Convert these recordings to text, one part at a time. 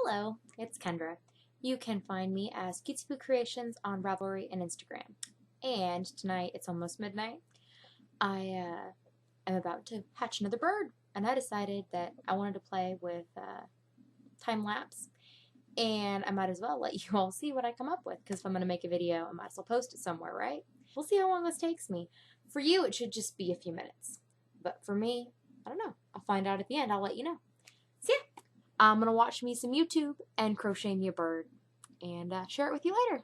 Hello, it's Kendra. You can find me as Cutesy Poo Creations on Ravelry and Instagram. And tonight, it's almost midnight. I am about to hatch another bird, and I decided that I wanted to play with time lapse, and I might as well let you all see what I come up with, because if I'm going to make a video, I might as well post it somewhere, right? We'll see how long this takes me. For you, it should just be a few minutes. But for me, I don't know. I'll find out at the end. I'll let you know. So yeah, I'm going to watch me some YouTube and crochet me a bird and share it with you later.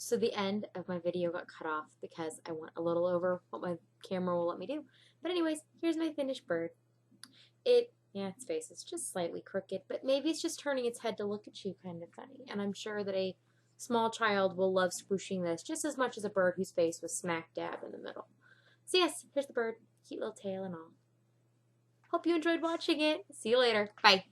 So the end of my video got cut off because I went a little over what my camera will let me do. But anyways, here's my finished bird. Its face is just slightly crooked, but maybe it's just turning its head to look at you kind of funny. And I'm sure that a small child will love squooshing this just as much as a bird whose face was smack dab in the middle. So yes, here's the bird. Cute little tail and all. Hope you enjoyed watching it. See you later. Bye.